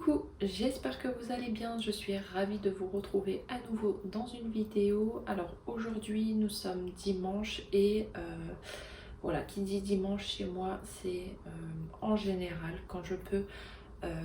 Coucou, j'espère que vous allez bien, je suis ravie de vous retrouver à nouveau dans une vidéo. Alors aujourd'hui nous sommes dimanche et voilà, qui dit dimanche chez moi c'est en général quand je peux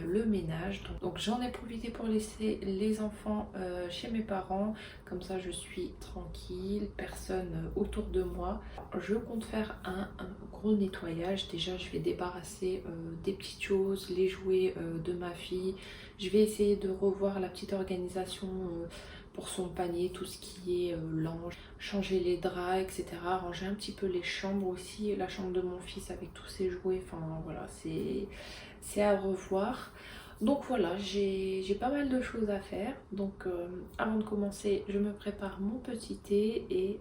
le ménage. Donc j'en ai profité pour laisser les enfants chez mes parents, comme ça je suis tranquille, personne autour de moi. Je compte faire un gros nettoyage. Déjà je vais débarrasser des petites choses, les jouets de ma fille. Je vais essayer de revoir la petite organisation pour son panier, tout ce qui est linge, changer les draps, etc. Ranger un petit peu les chambres aussi, la chambre de mon fils avec tous ses jouets, enfin voilà, c'est à revoir. Donc voilà, j'ai pas mal de choses à faire. Donc avant de commencer, je me prépare mon petit thé et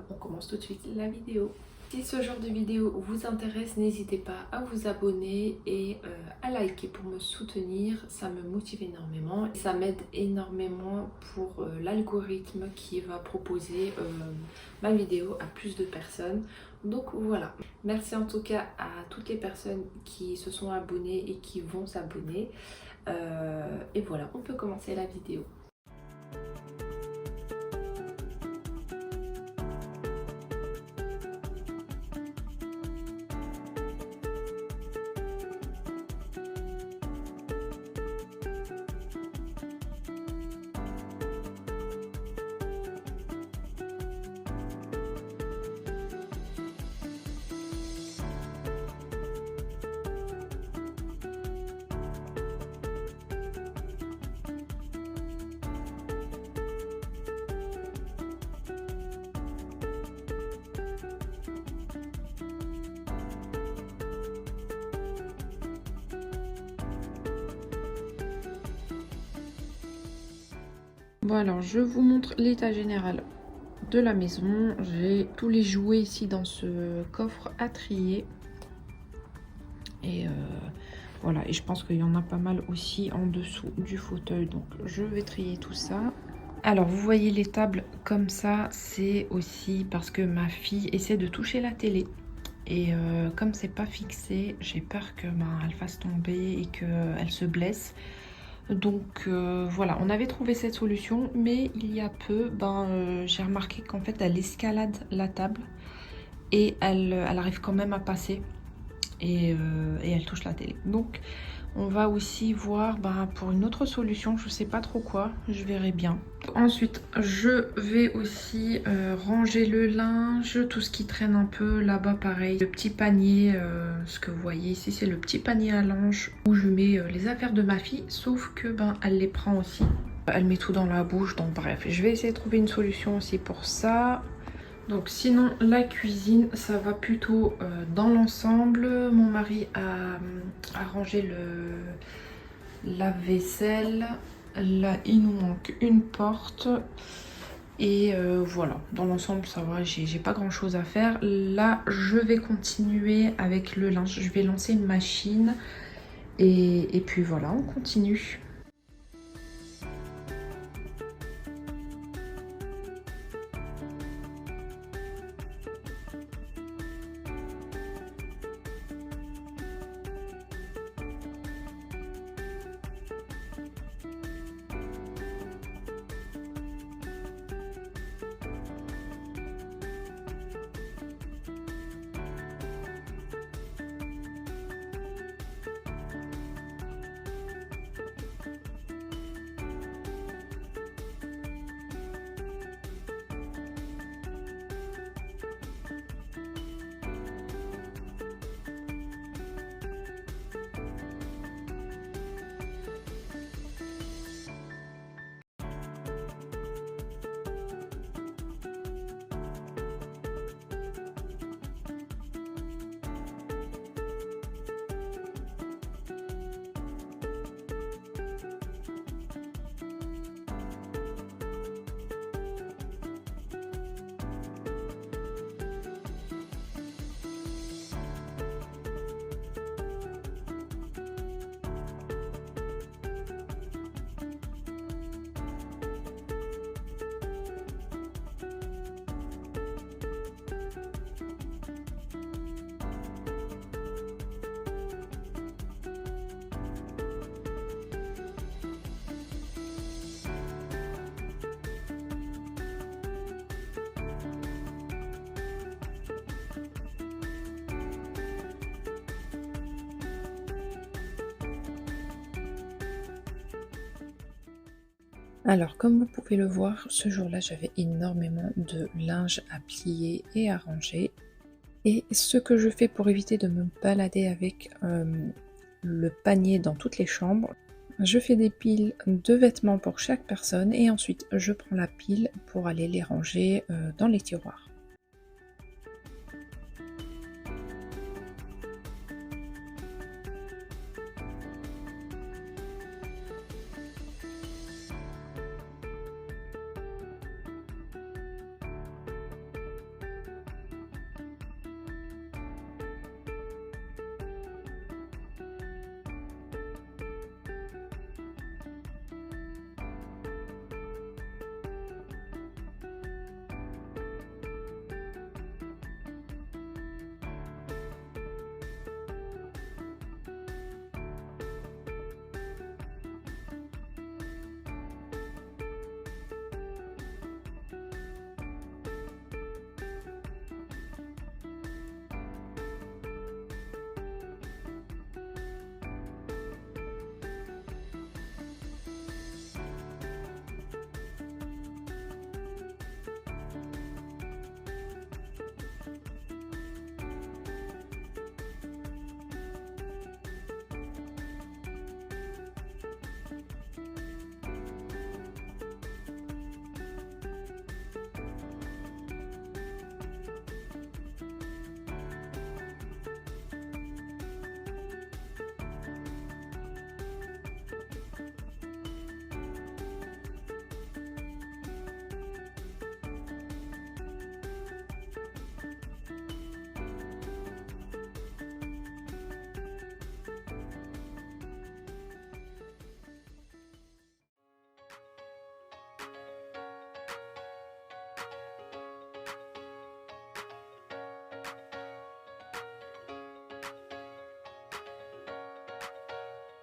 on commence tout de suite la vidéo. Si ce genre de vidéo vous intéresse, n'hésitez pas à vous abonner et à liker pour me soutenir. Ça me motive énormément. Ça m'aide énormément pour l'algorithme qui va proposer ma vidéo à plus de personnes. Donc voilà, merci en tout cas à toutes les personnes qui se sont abonnées et qui vont s'abonner. Et voilà, on peut commencer la vidéo. Bon alors je vous montre l'état général de la maison. J'ai tous les jouets ici dans ce coffre à trier. Et voilà, et je pense qu'il y en a pas mal aussi en dessous du fauteuil. Donc je vais trier tout ça. Alors vous voyez les tables comme ça, c'est aussi parce que ma fille essaie de toucher la télé. Et comme c'est pas fixé, j'ai peur que elle fasse tomber et qu'elle se blesse. Donc voilà, on avait trouvé cette solution, mais il y a peu, j'ai remarqué qu'en fait elle escalade la table et elle arrive quand même à passer et elle touche la télé. Donc on va aussi voir pour une autre solution, je sais pas trop quoi, je verrai bien. Ensuite je vais aussi ranger le linge, tout ce qui traîne un peu là-bas, pareil. Le petit panier, ce que vous voyez ici, c'est le petit panier à linge où je mets les affaires de ma fille, sauf que elle les prend aussi. Elle met tout dans la bouche, donc bref, je vais essayer de trouver une solution aussi pour ça. Donc sinon la cuisine ça va plutôt dans l'ensemble. Mon mari a rangé le lave-vaisselle. Là il nous manque une porte. Et voilà, dans l'ensemble ça va, j'ai pas grand chose à faire. Là je vais continuer avec le linge. Je vais lancer une machine et puis voilà, on continue. Alors, comme vous pouvez le voir, ce jour-là, j'avais énormément de linge à plier et à ranger. Et ce que je fais pour éviter de me balader avec le panier dans toutes les chambres, je fais des piles de vêtements pour chaque personne et ensuite je prends la pile pour aller les ranger dans les tiroirs.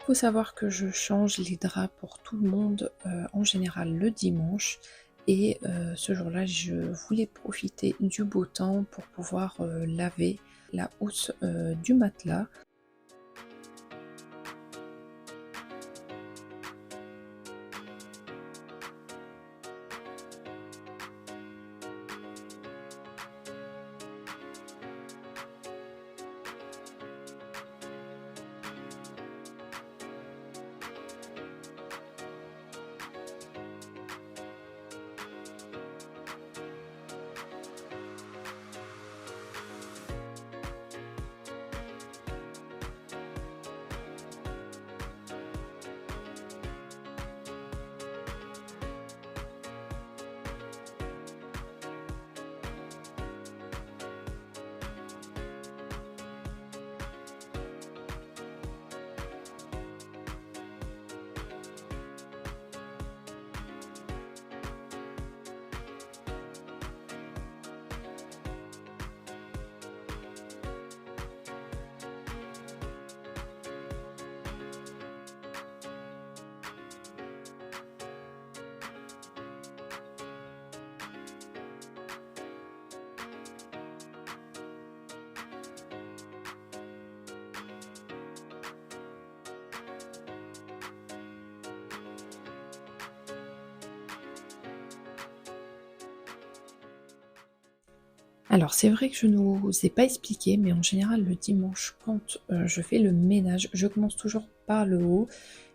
Il faut savoir que je change les draps pour tout le monde en général le dimanche et ce jour-là je voulais profiter du beau temps pour pouvoir laver la housse du matelas. Alors c'est vrai que je ne vous ai pas expliqué, mais en général le dimanche quand je fais le ménage, je commence toujours par le haut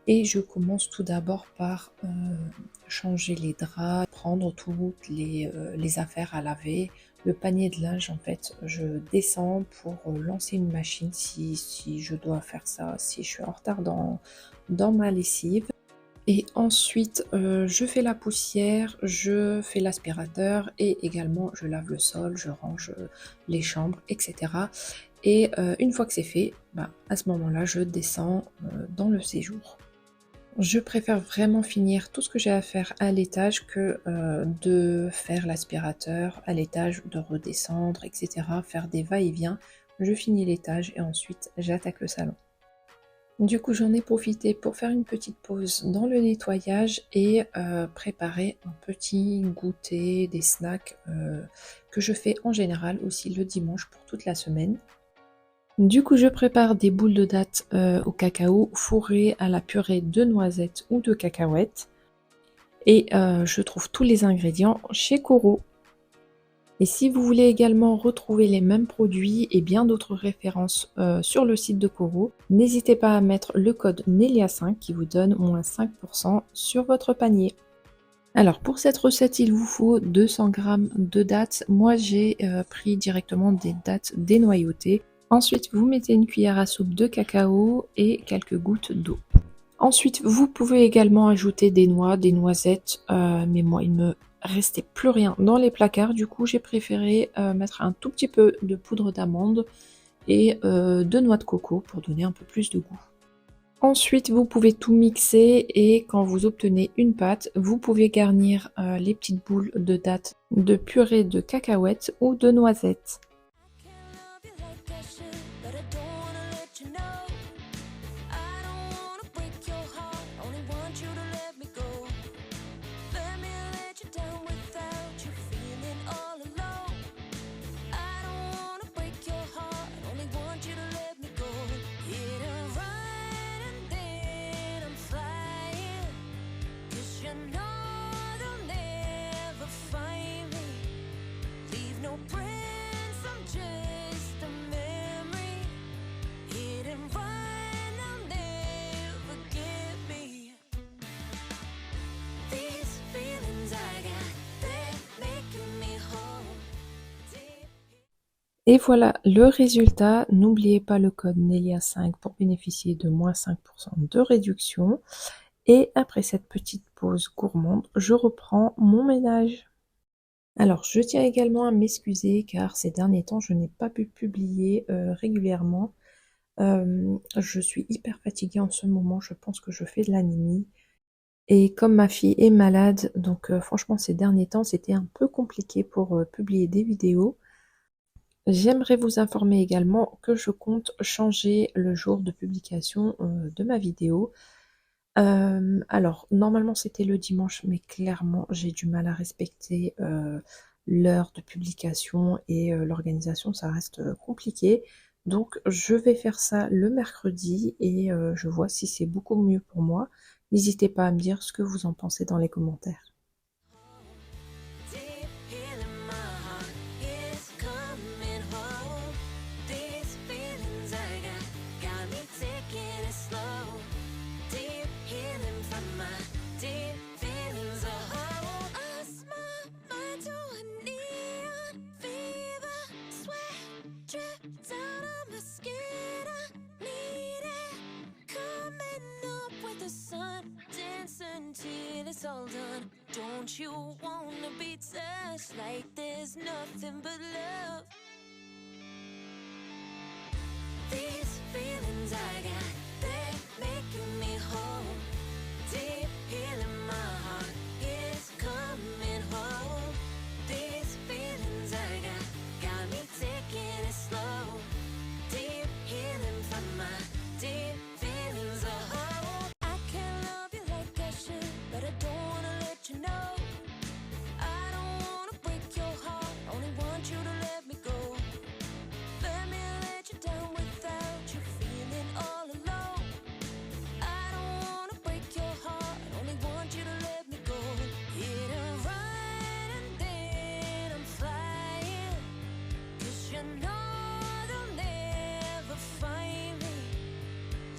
et je commence tout d'abord par changer les draps, prendre toutes les affaires à laver, le panier de linge en fait, je descends pour lancer une machine si je dois faire ça, si je suis en retard dans ma lessive. Et ensuite, je fais la poussière, je fais l'aspirateur et également je lave le sol, je range, les chambres et cetera. Et une fois que c'est fait, bah, à ce moment-là, je descends, dans le séjour. Je préfère vraiment finir tout ce que j'ai à faire à l'étage que, de faire l'aspirateur à l'étage, de redescendre et cetera, faire des va-et-vient. Je finis l'étage et ensuite j'attaque le salon. Du coup, j'en ai profité pour faire une petite pause dans le nettoyage et préparer un petit goûter, des snacks que je fais en général aussi le dimanche pour toute la semaine. Du coup, je prépare des boules de dattes au cacao fourrées à la purée de noisettes ou de cacahuètes. Et je trouve tous les ingrédients chez Coro. Et si vous voulez également retrouver les mêmes produits et bien d'autres références sur le site de Coro, n'hésitez pas à mettre le code Nelia5 qui vous donne moins 5% sur votre panier. Alors pour cette recette, il vous faut 200 g de dattes. Moi j'ai pris directement des dattes dénoyautées. Ensuite, vous mettez une cuillère à soupe de cacao et quelques gouttes d'eau. Ensuite, vous pouvez également ajouter des noix, des noisettes, mais moi il me restait plus rien dans les placards, du coup j'ai préféré mettre un tout petit peu de poudre d'amande et de noix de coco pour donner un peu plus de goût. Ensuite, vous pouvez tout mixer et quand vous obtenez une pâte, vous pouvez garnir les petites boules de dattes de purée de cacahuètes ou de noisettes. Et voilà le résultat. N'oubliez pas le code Nelia5 pour bénéficier de moins 5% de réduction. Et après cette petite pause gourmande, je reprends mon ménage. Alors, je tiens également à m'excuser car ces derniers temps, je n'ai pas pu publier régulièrement. Je suis hyper fatiguée en ce moment, je pense que je fais de l'anémie. Et comme ma fille est malade, donc franchement ces derniers temps, c'était un peu compliqué pour publier des vidéos. J'aimerais vous informer également que je compte changer le jour de publication de ma vidéo. Alors, normalement c'était le dimanche, mais clairement j'ai du mal à respecter l'heure de publication et l'organisation, ça reste compliqué. Donc je vais faire ça le mercredi et je vois si c'est beaucoup mieux pour moi. N'hésitez pas à me dire ce que vous en pensez dans les commentaires. Till it's all done, don't you wanna be touched like there's nothing but love? These feelings I got, they're making me whole. Deep here in my heart is coming home. These feelings I got me taking it slow. Deep healing from my deep feelings of home. I can't love you like I should, but I don't wanna let you know. I don't wanna break your heart, only want you to let me go. Let me let you down without you feeling all alone. I don't wanna break your heart, only want you to let me go. Hit a ride and then I'm flying, 'cause you know they'll never find me.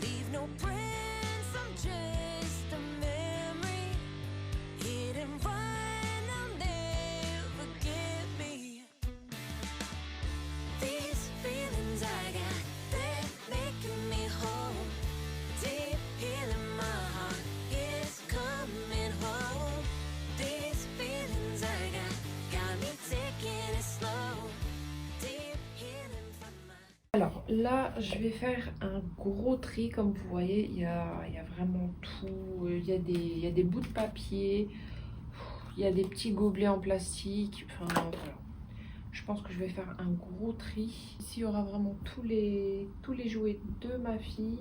Leave no prints, I'm just a memory. Hit and run, they'll never get me. These feelings I got, they're making me whole. Deep here in my heart is coming home. These feelings I got me taking it slow. Deep healing from my... Alors là, je vais faire un gros tri, comme vous voyez, il y a vraiment tout. Il y a des bouts de papier, il y a des petits gobelets en plastique, enfin voilà. Je pense que je vais faire un gros tri. Ici, il y aura vraiment tous les jouets de ma fille.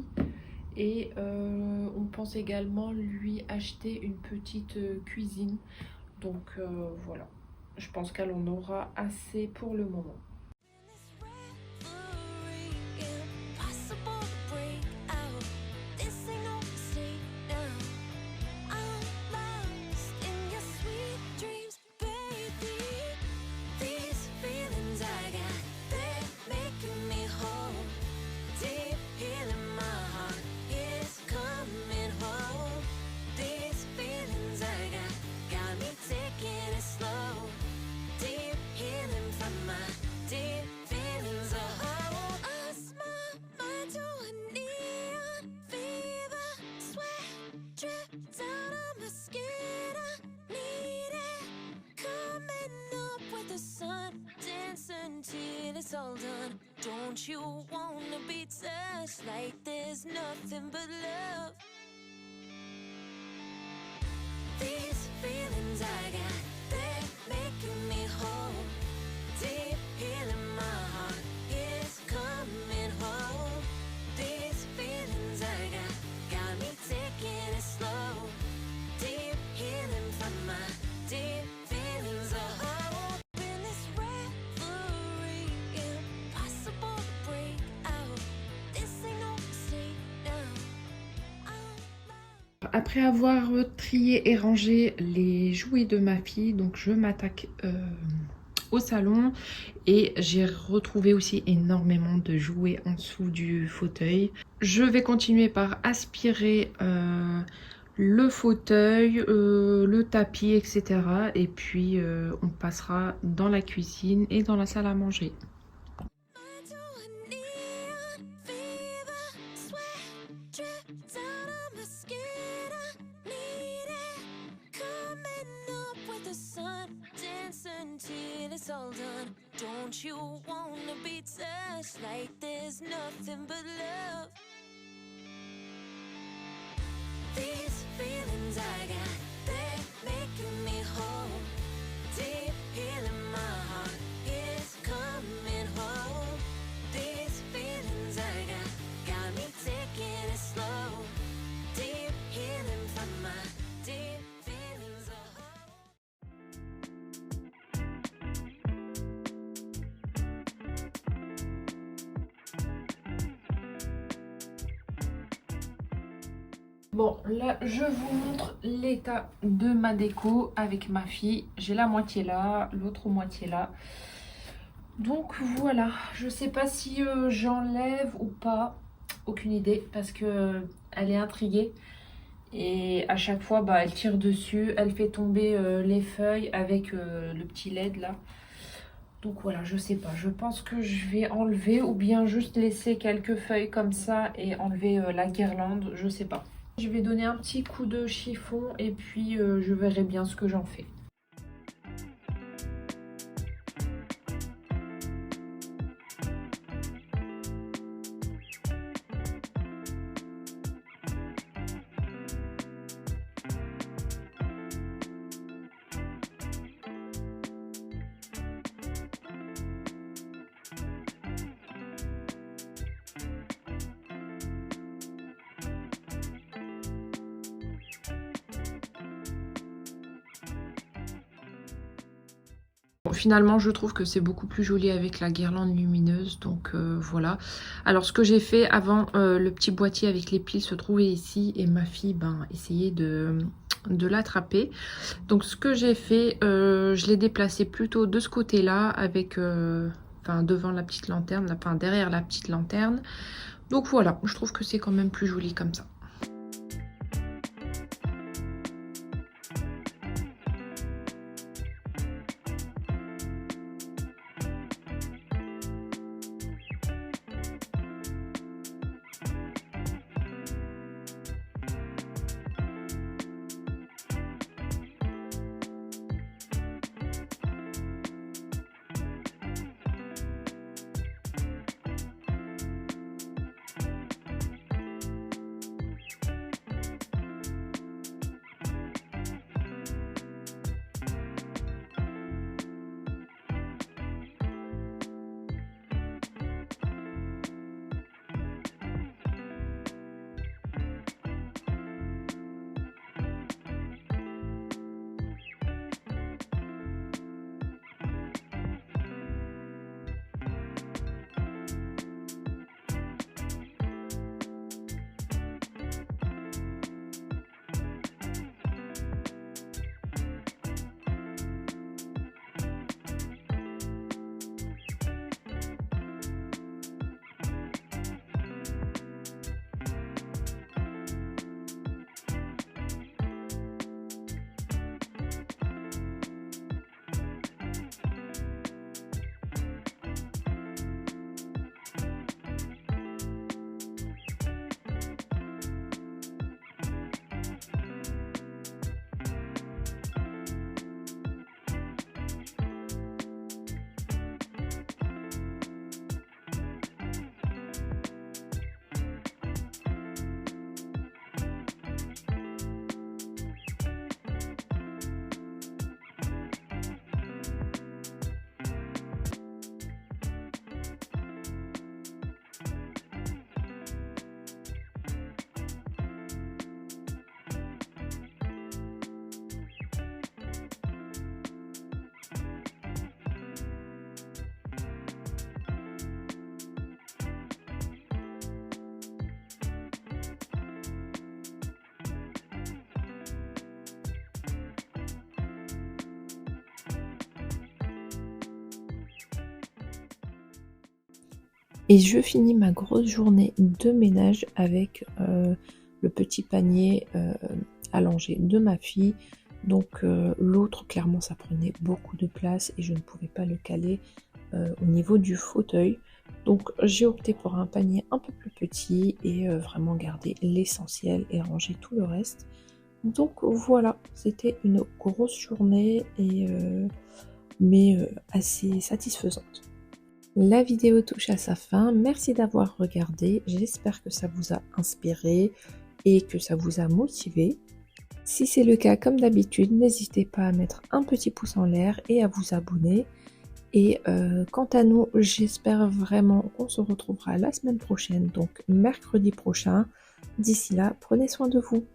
Et on pense également lui acheter une petite cuisine. Donc voilà, je pense qu'elle en aura assez pour le moment. all done. Don't you wanna be touched like there's nothing but love? These feelings I got, they're making me whole. Deep here in my heart is coming home. These feelings I got me taking it slow. Deep healing from my deep feelings of hope. In this reverie, impossible to break out. This ain't no mistake now. Après avoir trié et rangé les jouets de ma fille, donc je m'attaque au salon et j'ai retrouvé aussi énormément de jouets en dessous du fauteuil. Je vais continuer par aspirer le fauteuil, le tapis, etc. Et puis on passera dans la cuisine et dans la salle à manger. Until it's all done, don't you wanna be touched like there's nothing but love? These feelings I got, they're making me whole. Deep here in my heart is coming home. These feelings I got me taking it slow. Deep healing from my deep feelings of hope. Bon, là, je vous montre l'état de ma déco avec ma fille. J'ai la moitié là, l'autre moitié là. Donc voilà, je sais pas si j'enlève ou pas. Aucune idée, parce que elle est intriguée. Et à chaque fois, bah, elle tire dessus, elle fait tomber les feuilles avec le petit LED là. Donc voilà, je sais pas. Je pense que je vais enlever ou bien juste laisser quelques feuilles comme ça et enlever la guirlande, je sais pas. Je vais donner un petit coup de chiffon et puis je verrai bien ce que j'en fais. Finalement, je trouve que c'est beaucoup plus joli avec la guirlande lumineuse, donc voilà. Alors, ce que j'ai fait avant, le petit boîtier avec les piles se trouvait ici et ma fille essayait de l'attraper. Donc, ce que j'ai fait, je l'ai déplacé plutôt de ce côté-là avec, devant la petite lanterne, derrière la petite lanterne. Donc voilà, je trouve que c'est quand même plus joli comme ça. Et je finis ma grosse journée de ménage avec le petit panier allongé de ma fille. Donc l'autre, clairement, ça prenait beaucoup de place et je ne pouvais pas le caler au niveau du fauteuil. Donc j'ai opté pour un panier un peu plus petit et vraiment garder l'essentiel et ranger tout le reste. Donc voilà, c'était une grosse journée et mais assez satisfaisante. La vidéo touche à sa fin, merci d'avoir regardé, j'espère que ça vous a inspiré et que ça vous a motivé. Si c'est le cas, comme d'habitude, n'hésitez pas à mettre un petit pouce en l'air et à vous abonner. Et quant à nous, j'espère vraiment qu'on se retrouvera la semaine prochaine, donc mercredi prochain. D'ici là, prenez soin de vous.